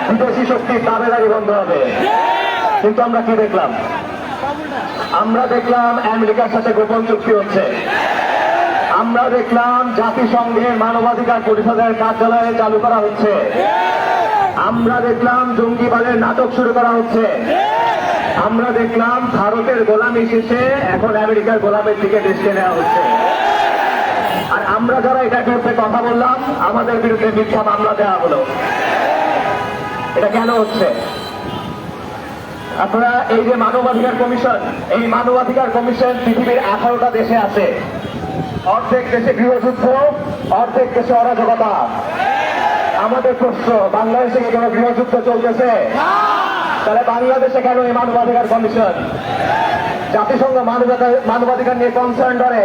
বিদেশি শক্তির দাবেদারি বন্ধ হবে। কিন্তু আমরা কি দেখলাম? আমরা দেখলাম আমেরিকার সাথে গোপন চুক্তি হচ্ছে। আমরা দেখলাম জাতিসংঘের মানবাধিকার পরিষদের কার্যালয়ে চালু করা হচ্ছে। আমরা দেখলাম জঙ্গিবাদের নাটক শুরু করা হচ্ছে। আমরা দেখলাম ভারতের গোলামি শেষে এখন আমেরিকার গোলামের দিকে দেশকে নেওয়া হচ্ছে। আর আমরা যারা এটা বিরুদ্ধে কথা বললাম, আমাদের বিরুদ্ধে মিথ্যা মামলা দেওয়া হলো। এটা কেন হচ্ছে? আপনারা এই যে মানবাধিকার কমিশন, এই মানবাধিকার কমিশন পৃথিবীর 18টা দেশে আছে। অর্ধেক দেশে গৃহযুদ্ধ, অর্ধেক দেশে অরাজকতা। আমাদের প্রশ্ন, বাংলাদেশে কি কোনো গৃহযুদ্ধ চলতেছে? তাহলে বাংলাদেশে কেন এই মানবাধিকার কমিশন? জাতিসংঘ মানবাধিকার নিয়ে কনসার্ন করে,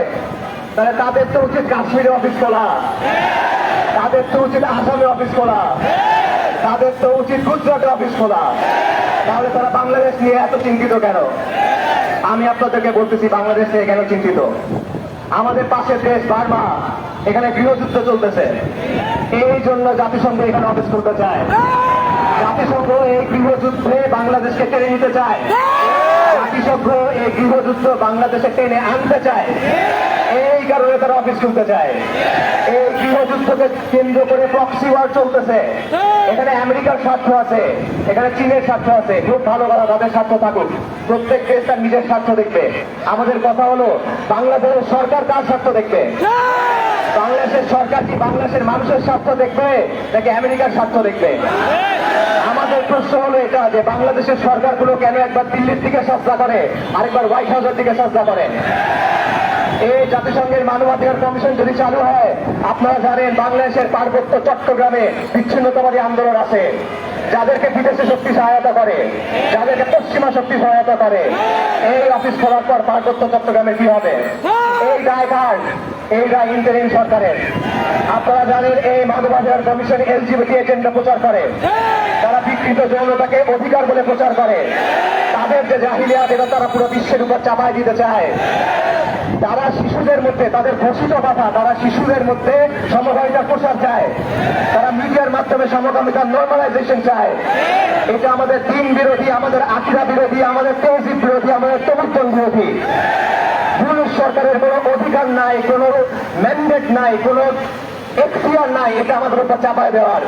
তাহলে তাদের তো উচিত কাশ্মীরে অফিস খোলা, তাদের তো উচিত আসামে অফিস খোলা, তাদের তো উচিত গুজরাটে অফিস খোলা। তাহলে তারা বাংলাদেশ নিয়ে এত চিন্তিত কেন? আমি আপনাদেরকে বলতেছি বাংলাদেশ নিয়ে কেন চিন্তিত। আমাদের পাশের দেশ বার্মা, এখানে গৃহযুদ্ধ চলতেছে। এই জন্য জাতিসংঘ এখানে অফিস করতে চায়। জাতিসংঘ এই গৃহযুদ্ধে বাংলাদেশকে টেনে নিতে চায়। জাতিসংঘ এই গৃহযুদ্ধ বাংলাদেশে টেনে আনতে চায়। এই কারণে তারা অফিস খুলতে চায়। এই গৃহযুদ্ধকে কেন্দ্র করে প্রক্সি ওয়ার চলতেছে। এখানে আমেরিকার স্বার্থ আছে, এখানে চীনের স্বার্থ আছে। খুব ভালো কথা, তাদের স্বার্থ থাকুক। প্রত্যেক দেশ তার নিজের স্বার্থ দেখবে। আমাদের কথা হলো, বাংলাদেশের সরকার কার স্বার্থ দেখবে? বাংলাদেশের সরকার কি বাংলাদেশের মানুষের স্বার্থ দেখবে নাকি আমেরিকার স্বার্থ দেখবে? আমাদের প্রশ্ন হলো এটা, যে বাংলাদেশের সরকারগুলো কেন একবার দিল্লির দিকে সাজা করে, আরেকবার হোয়াইট হাউসের দিকে সাজা করে? এই জাতিসংঘের মানবাধিকার কমিশন যদি চালু হয়, আপনারা জানেন বাংলাদেশের পার্বত্য চট্টগ্রামে বিচ্ছিন্নতাবাদী আন্দোলন আছে, যাদেরকে বিদেশি শক্তি সহায়তা করে, যাদেরকে পশ্চিমা শক্তি সহায়তা করে। এই অফিস খোলার পর পার্বত্য চট্টগ্রামে কি হবে? এই দায় কার? এই দায় ইন্টারিম সরকারের। আপনারা জানেন এই মানবাধিকার কমিশন এলজিবিটি এজেন্ডা প্রচার করে, তারা বিকৃত যৌনতাকে অধিকার বলে প্রচার করে। তাদের যে জাহিলিয়াত, এটা তারা পুরো বিশ্বের উপর চাপায় দিতে চায়। তারা শিশুদের মধ্যে, তাদের ঘোষিত কথা, তারা শিশুদের মধ্যে সমকামিতার প্রসার চায়। তারা মিডিয়ার মাধ্যমে সমকামিতার নর্মালাইজেশন চায়। এটা আমাদের দিন বিরোধী, আমাদের আকিদা বিরোধী, আমাদের তৌহিদ বিরোধী, আমাদের তমুদ্দন বিরোধী। পুলিশ সরকারের কোনো অধিকার নাই, কোনো ম্যান্ডেট নাই, কোনো এখতিয়ার নাই এটা আমাদের উপর চাপায় দেওয়ার।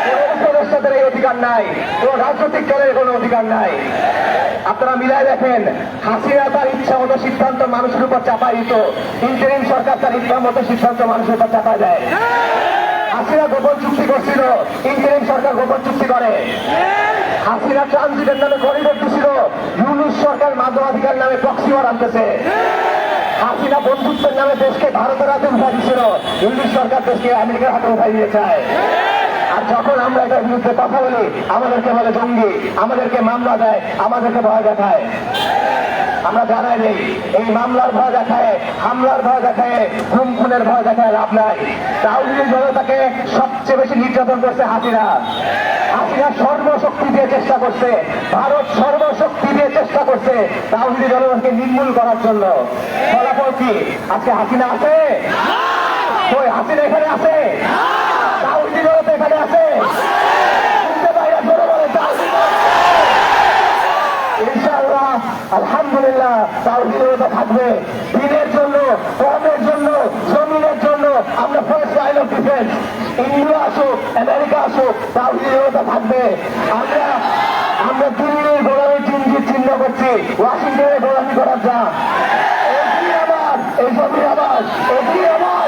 কোন উপদেষ্টাদের এই অধিকার নাই, কোন রাজনৈতিক দলের কোনো অধিকার নাই। আপনারা মিলাই দেখেন, হাসিনা তার ইচ্ছা মতো সিদ্ধান্ত মানুষের উপর চাপাই দিত, ইন্টারিম সরকার তার ইচ্ছা মতো সিদ্ধান্ত মানুষের উপর চাপায় দেয়। হাসিনা গোপন চুক্তি করছিল, ইন্টারিম সরকার গোপন চুক্তি করে। হাসিনা ট্রানজিটের নামে করিডোর দিছিল, ইউনূস সরকার মানবাধিকার নামে প্রক্সি ওয়ার আনতেছে। হাসিনা বন্ধুত্বের নামে দেশকে ভারতের হাতে উঠাই দিচ্ছিল, ইংলিশ সরকার দেশকে আমেরিকার হাতে উঠাই দিয়ে চায়। আর যখন আমরা এটার বিরুদ্ধে কথা বলি, আমাদেরকে বলে জঙ্গি, আমাদেরকে মামলা দেয়, আমাদেরকে ভয় দেখায়। আমরা জানাই নেই, এই মামলার ভয় দেখায়, হামলার ভয় দেখায়, খুন খুনের ভয় দেখায় লাভ নাই। তাওহিদি জনতাকে সবচেয়ে বেশি নির্যাতন করছে হাসিনা। হাসিনা সর্বশক্তি দিয়ে চেষ্টা করছে, ভারত সর্বশক্তি দিয়ে চেষ্টা করছে তাওহিদি জনতাকে নির্মূল করার জন্য। ফলাফল কি? আজকে হাসিনা আছে? ওই হাসিনা এখানে আছে? তাওহিদি জনতা এখানে আছে? ইনশাআল্লাহ, আলহামদুলিল্লাহ, তাওহিদি জনতা থাকবে। দিনের জন্য, কওমের জন্য, জমিনের জন্য আমরা first line of defence. India আসুক, আমেরিকা আসুক, তাওহিদি জনতা থাকবে। আমরা দিল্লির গোলামি চিহ্ন করছি, ওয়াশিংটনের গোলামি করার যা। এই জমি আমার, এই জমি আমার, এই জমি আমার।